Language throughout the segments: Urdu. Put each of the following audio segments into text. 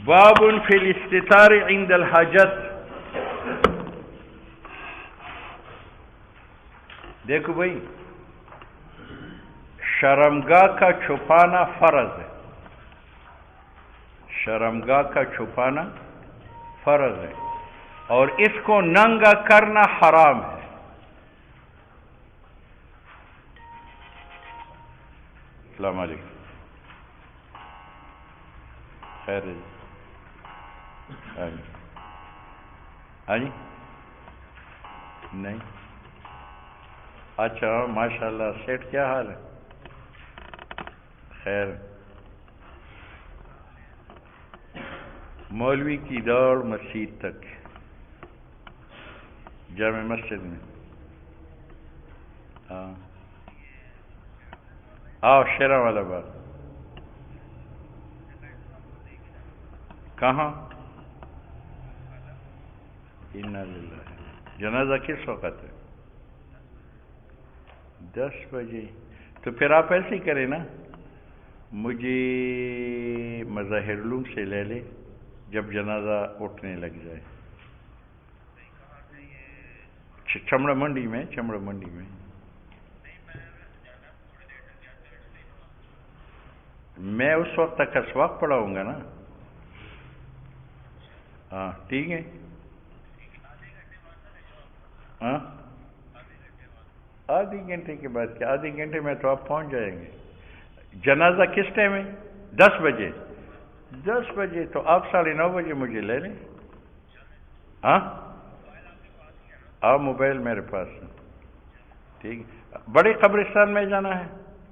باب فی الاستتار عند الحاجت. دیکھو بھائی، شرمگاہ کا چھپانا فرض ہے. شرمگاہ کا چھپانا فرض ہے اور اس کو ننگا کرنا حرام ہے. السلام علیکم. خیر جی. ہاں جی. نہیں. اچھا ماشاء اللہ. سیٹ کیا حال ہے؟ خیر. مولوی کی دوڑ مسجد تک، جامع مسجد میں. ہاں آؤ شیرا والا بات. کہاں؟ انا للہ. جنازہ کس وقت ہے؟ 10 بجے. تو پھر آپ ایسے ہی کریں نا، مجھے مظاہر علوم سے لے لے جب جنازہ اٹھنے لگ جائے. چمڑا منڈی میں. چمڑا منڈی میں. میں اس وقت تک اسواق پڑھاؤں گا نا. ہاں ٹھیک ہے. ہاں آدھی گھنٹے کے بعد کیا؟ آدھے گھنٹے میں تو آپ پہنچ جائیں گے. جنازہ کس ٹائم ہے؟ 10 بجے. 10 بجے تو آپ 9:30 بجے مجھے لے لیں. ہاں موبائل میرے پاس ہے. ٹھیک ہے. بڑے قبرستان میں جانا ہے؟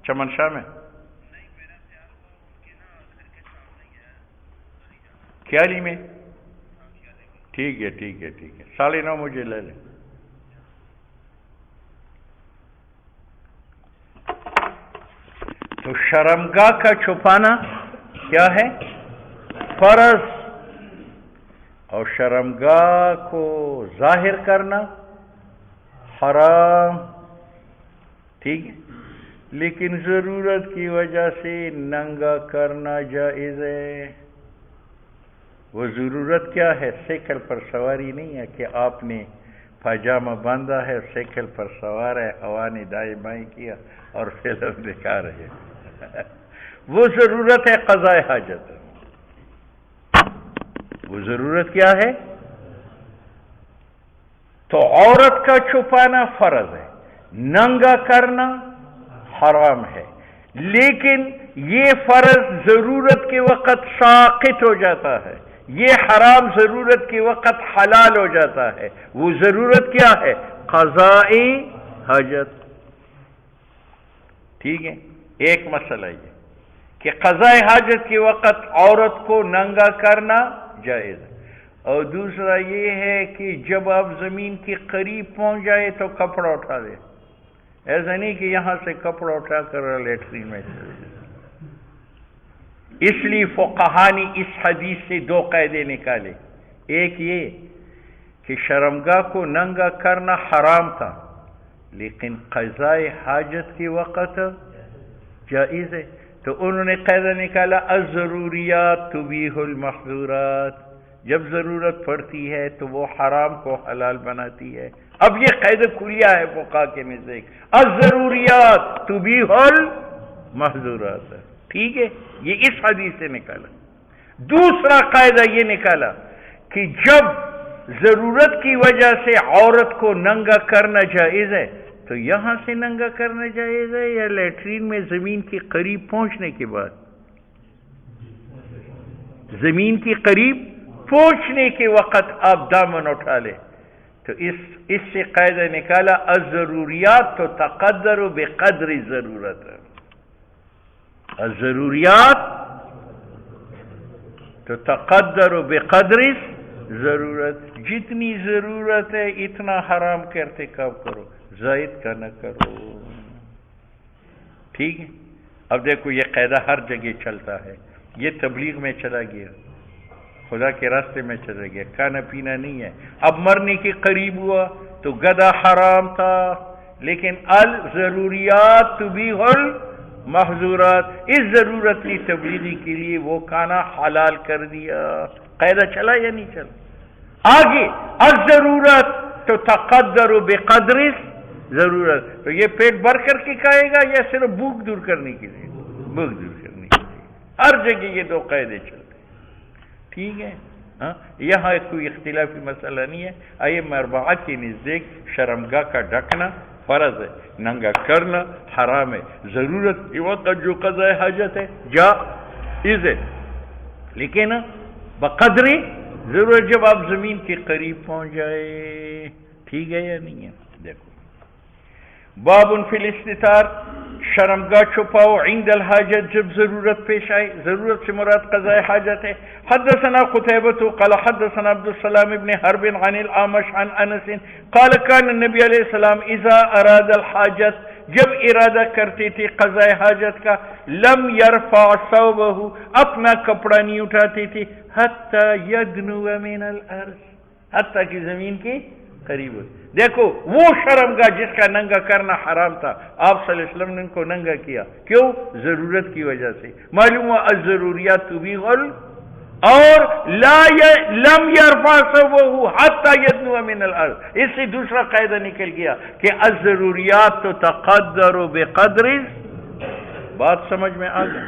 چمن شاہ میں؟ کیالی میں؟ ٹھیک ہے ٹھیک ہے ٹھیک ہے. 9:30 مجھے لے لیں. تو شرمگاہ کا چھپانا کیا ہے؟ فرض. اور شرمگاہ کو ظاہر کرنا حرام. ٹھیک ہے. لیکن ضرورت کی وجہ سے ننگا کرنا جائز ہے. وہ ضرورت کیا ہے؟ سائیکل پر سواری نہیں ہے کہ آپ نے پاجامہ باندھا ہے، سائیکل پر سوار ہے، ہوا نے دائیں بائیں کیا اور فلم دکھا رہے ہیں. وہ ضرورت ہے قضاء حاجت. وہ ضرورت کیا ہے؟ تو عورت کا چھپانا فرض ہے، ننگا کرنا حرام ہے. لیکن یہ فرض ضرورت کے وقت ساقط ہو جاتا ہے، یہ حرام ضرورت کے وقت حلال ہو جاتا ہے. وہ ضرورت کیا ہے؟ قضاء حاجت. ٹھیک ہے. ایک مسئلہ یہ کہ قضاء حاجت کے وقت عورت کو ننگا کرنا جائز ہے. اور دوسرا یہ ہے کہ جب آپ زمین کے قریب پہنچ جائے تو کپڑا اٹھا دے. ایسا نہیں کہ یہاں سے کپڑا اٹھا کر لیٹرین میں چلے جائے. اس لیے فقہا نے اس حدیث سے 2 قاعدے نکالے. ایک یہ کہ شرمگاہ کو ننگا کرنا حرام تھا لیکن قضاء حاجت کے وقت جائز ہے. تو انہوں نے قاعدہ نکالا الضروریات تبیح المحظورات. جب ضرورت پڑتی ہے تو وہ حرام کو حلال بناتی ہے. اب یہ قاعدہ کلیہ ہے فقہا کے نزدیک، الضروریات تبیح المحظورات. ٹھیک ہے. یہ اس حدیث سے نکالا. دوسرا قاعدہ یہ نکالا کہ جب ضرورت کی وجہ سے عورت کو ننگا کرنا جائز ہے تو یہاں سے ننگا کرنا جائز ہے یا لیٹرین میں زمین کے قریب پہنچنے کے بعد؟ زمین کے قریب پہنچنے کے وقت آپ دامن اٹھا لیں. تو اس سے قاعدہ نکالا الضروریات تو تقدر بقدر ضرورت. الضروریات تو تقدر بقدر ضرورت. جتنی ضرورت ہے اتنا حرام کا ارتکاب کرو، زائد کا نہ کرو. ٹھیک ہے. اب دیکھو یہ قاعدہ ہر جگہ چلتا ہے. یہ تبلیغ میں چلا گیا، خدا کے راستے میں چلا گیا. کھانا پینا نہیں ہے. اب مرنے کے قریب ہوا تو گدا حرام تھا لیکن الضروریات تبیح محظورات، اس ضرورت لی تبلیغی کے لیے وہ کھانا حلال کر دیا. قاعدہ چلا یا نہیں چلا؟ آگے الضرورت تو تقدر بقدر ضرورت، تو یہ پیٹ بھر کر کے کھائے گا یا صرف بھوک دور کرنے کے لیے؟ بھوک دور کرنے کے لیے. ہر جگہ یہ دو قاعدے چلتے ہیں. ٹھیک ہے، یہاں کوئی اختلافی مسئلہ نہیں ہے. آئیے مربعہ کے نزدیک شرمگاہ کا ڈھکنا فرض ہے، ننگا کرنا حرام ہے. ضرورت کے وقت جو قضاء حاجت ہے جائز ہے، لیکن بقدر ضرورت جب آپ زمین کے قریب پہنچ جائے. ٹھیک ہے یا نہیں ہے؟ دیکھو باب فی الاستتار، شرمگاہ چھپاؤ عند الحاجت، جب ضرورت پیش آئے. ضرورت سے مراد قضاء حاجت ہے. حدثنا قتيبة قال حدثنا عبد السلام بن حرب عن الأعمش عن أنس قال كان النبي علیہ السلام اذا اراد الحاجت، جب ارادہ کرتے تھے قضاء حاجت کا، لم يرفع ثوبه، اپنا کپڑا نہیں اٹھاتے تھے، حتى يدنو من الارض، حتیٰ کہ زمین کے قریب ہو. دیکھو وہ شرمگاہ جس کا ننگا کرنا حرام تھا، آپ صلی اللہ علیہ وسلم نے ان کو ننگا کیا. کیوں؟ ضرورت کی وجہ سے. معلوم ہوا الضروریات تبیح اور لم يرفع ثوبه حتى يدنو من الارض. اس سے دوسرا قاعدہ نکل گیا کہ الضروریات تو تقدر بقدر. بات سمجھ میں آ گئی؟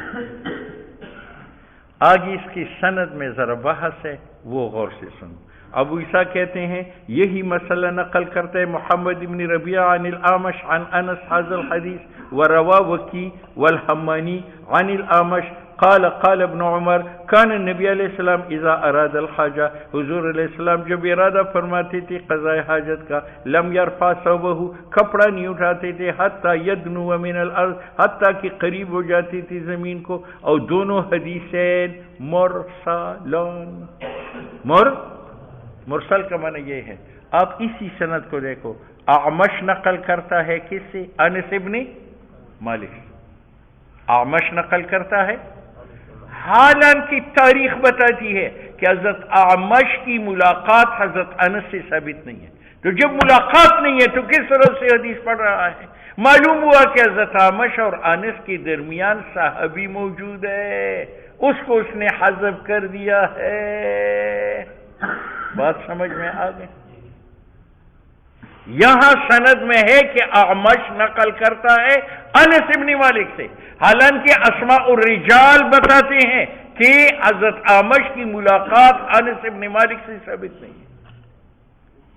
آگے اس کی سند میں ذرا بحث ہے، وہ غور سے سنو. ابو عیسیٰ کہتے ہیں یہی مسئلہ نقل کرتے ہیں محمد بن ربیعہ عن الأعمش عن انس هذا الحدیث وروا وکی والحمانی عن الأعمش قال قال ابن عمر كان النبی علیہ السلام اذا اراد الحاجہ، حضور علیہ السلام جب ارادہ فرماتے تھے قضاء حاجت کا، لم يرفع ثوبه، کپڑا نہیں اٹھاتے تھے، حتی یدنو من الارض، حتی کہ قریب ہو جاتی تھی زمین کو. اور دونوں حدیثین مرسلان. مرسل کا معنی یہ ہے، آپ اسی سند کو دیکھو، اعمش نقل کرتا ہے کس سے؟ انس ابن مالک. اعمش نقل کرتا ہے، حالانکہ تاریخ بتاتی ہے کہ حضرت اعمش کی ملاقات حضرت انس سے ثابت نہیں ہے. تو جب ملاقات نہیں ہے تو کس طرح سے حدیث پڑھ رہا ہے؟ معلوم ہوا کہ حضرت اعمش اور انس کے درمیان صحابی موجود ہے، اس کو اس نے حذف کر دیا ہے. بات سمجھ میں آ گئی؟ یہاں سند میں ہے کہ اعمش نقل کرتا ہے انس ابن مالک سے، حالانکہ اسماء الرجال بتاتے ہیں کہ حضرت اعمش کی ملاقات انس ابن مالک سے ثابت نہیں ہے.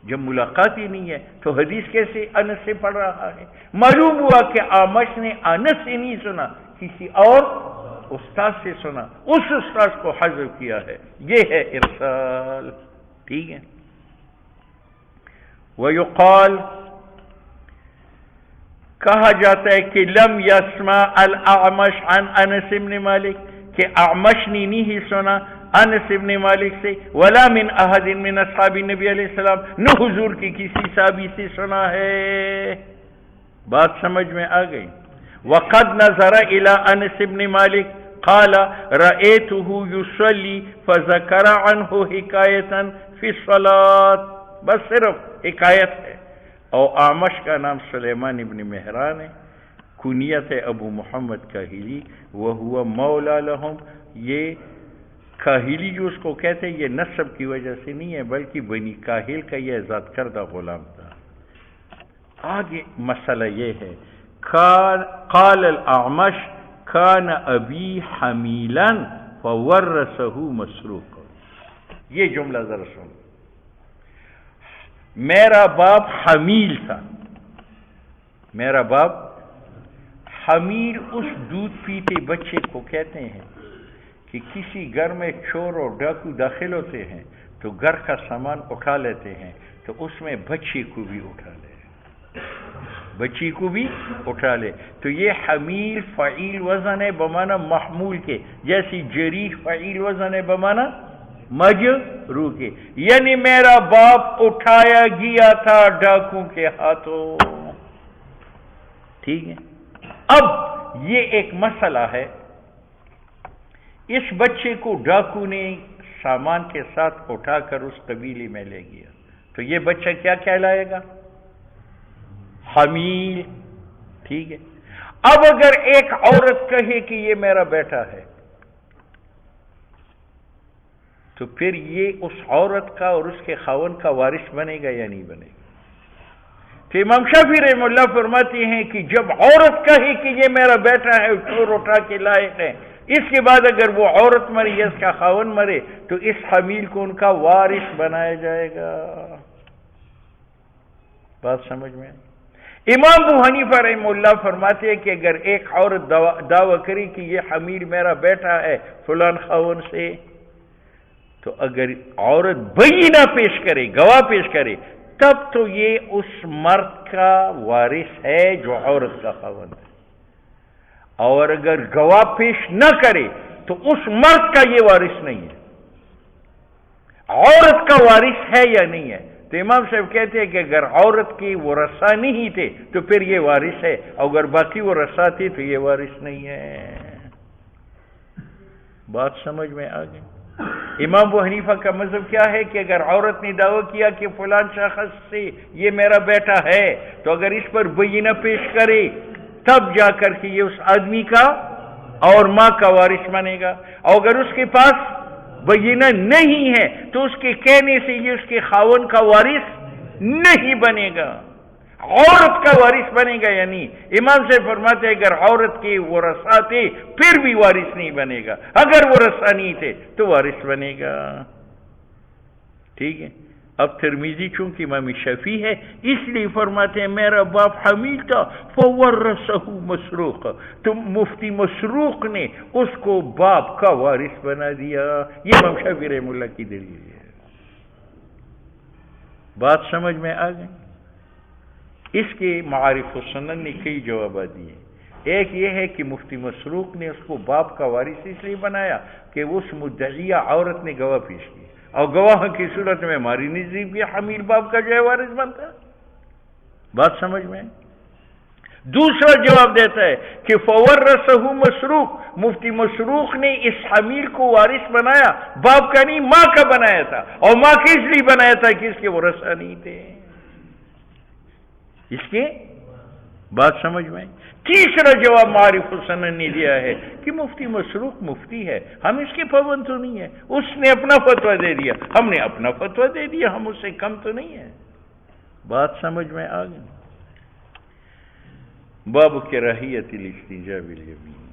جب ملاقات ہی نہیں ہے تو حدیث کیسے انس سے پڑھ رہا ہے؟ معلوم ہوا کہ اعمش نے انس سے نہیں سنا، کسی اور استاد سے سنا، اس استاد کو حذف کیا ہے. یہ ہے ارسال. ٹھیک ہے. وَيُقَال، کہا جاتا ہے کہ لم يسمع الاعمش عن انس ابن مالک، کہ اعمش نے نہیں سنا انس ابن مالک سے، ولا من احد من اصحاب نبی علیہ السلام، نہ حضور کی کسی صحابی سے سنا ہے. بات سمجھ میں آ گئی؟ وقد نظر الى انس ابن مالک قال رأيته يصلي فذكر عنه حکایتا فی الصلاة. بس صرف حکایت ہے. اور اعمش کا نام سلیمان ابن مہران ہے، کنیت ہے ابو محمد کاہلی، وہو مولا لہم. یہ کاہلی جو اس کو کہتے ہیں یہ نسب کی وجہ سے نہیں ہے، بلکہ بنی کاہل کا یہ آزاد کردہ غلام تھا. آگے مسئلہ یہ ہے، قال الاعمش کان ابی حمیلا فورثہ مسروق. یہ جملہ ذرا سن، میرا باپ حمیل تھا. میرا باپ حمیل اس دودھ پیتے بچے کو کہتے ہیں کہ کسی گھر میں چور اور ڈاکو داخل ہوتے ہیں تو گھر کا سامان اٹھا لیتے ہیں، تو اس میں بچے کو بھی اٹھا لے، بچی کو بھی اٹھا لے. تو یہ حمیل فعیل وزن ہے بمعنی محمول کے، جیسی جریح فعیل وزن ہے بمعنی مجرور کے. یعنی میرا باپ اٹھایا گیا تھا ڈاکو کے ہاتھوں. ٹھیک ہے. اب یہ ایک مسئلہ ہے، اس بچے کو ڈاکو نے سامان کے ساتھ اٹھا کر اس قبیلے میں لے گیا، تو یہ بچہ کیا کہلائے گا؟ حمیل. ٹھیک ہے. اب اگر ایک عورت کہے کہ یہ میرا بیٹا ہے تو پھر یہ اس عورت کا اور اس کے خاوند کا وارث بنے گا یا نہیں بنے گا؟ تو امام شافعی رحمہ اللہ فرماتے ہیں کہ جب عورت کہے کہ یہ میرا بیٹا ہے، چور اٹھا کے لائے ہیں، اس کے بعد اگر وہ عورت مرے یا اس کا خاوند مرے تو اس حمیل کو ان کا وارث بنایا جائے گا۔ بات سمجھ میں آئی؟ امام ابو حنیفہ رحمہ اللہ فرماتے ہیں کہ اگر ایک عورت دعویٰ کرے کہ یہ حمیل میرا بیٹا ہے فلان خاوند سے، تو اگر عورت بینہ پیش کرے، گواہ پیش کرے، تب تو یہ اس مرد کا وارث ہے جو عورت کا خاوند ہے، اور اگر گواہ پیش نہ کرے تو اس مرد کا یہ وارث نہیں ہے، عورت کا وارث ہے یا نہیں ہے؟ تو امام صاحب کہتے ہیں کہ اگر عورت کی ورثہ نہیں تھے تو پھر یہ وارث ہے، اور اگر باقی ورثہ تھی تو یہ وارث نہیں ہے۔ بات سمجھ میں آ گئی؟ امام ابو حنیفہ کا مذہب کیا ہے کہ اگر عورت نے دعویٰ کیا کہ فلان شخص سے یہ میرا بیٹا ہے، تو اگر اس پر بینہ پیش کرے تب جا کر کے یہ اس آدمی کا اور ماں کا وارث بنے گا، اور اگر اس کے پاس بینہ نہیں ہے تو اس کے کہنے سے یہ اس کے خاوند کا وارث نہیں بنے گا، عورت کا وارث بنے گا یا نہیں؟ امام سے فرماتے ہیں اگر عورت کے ورثہ تھے پھر بھی وارث نہیں بنے گا، اگر ورثہ نہیں تھے تو وارث بنے گا۔ ٹھیک ہے؟ اب ترمذی چونکہ امام شافعی ہے اس لیے فرماتے ہیں میرا باپ حمیل تھا فورثہ مسروق، تو مفتی مسروق نے اس کو باپ کا وارث بنا دیا۔ یہ امام شافعی رحمہ اللہ کی دلیل ہے۔ بات سمجھ میں آ گئی؟ اس کے معارف السنن نے کئی جوابات دیے۔ ایک یہ ہے کہ مفتی مسروق نے اس کو باپ کا وارث اس لیے بنایا کہ اس مدعیہ عورت نے گواہ پیش کی، اور گواہ کی صورت میں ہماری نزدیک بھی حمیل باپ کا جو ہے وارث بنتا۔ بات سمجھ میں؟ دوسرا جواب دیتا ہے کہ فورثہ مسروق، مفتی مسروق نے اس حمیل کو وارث بنایا، باپ کا نہیں ماں کا بنایا تھا، اور ماں کے اس لیے بنایا تھا کہ اس کے ورثہ نہیں تھے۔ اس کے بات سمجھ میں؟ تیسرا جواب معارف السنن نے دیا ہے کہ مفتی مسروق مفتی ہے، ہم اس کے پابند تو نہیں ہے، اس نے اپنا فتویٰ دے دیا، ہم نے اپنا فتویٰ دے دیا، ہم اس سے کم تو نہیں ہے۔ بات سمجھ میں آ گئی؟ باب کراہیت الاستنجاء بالیمین۔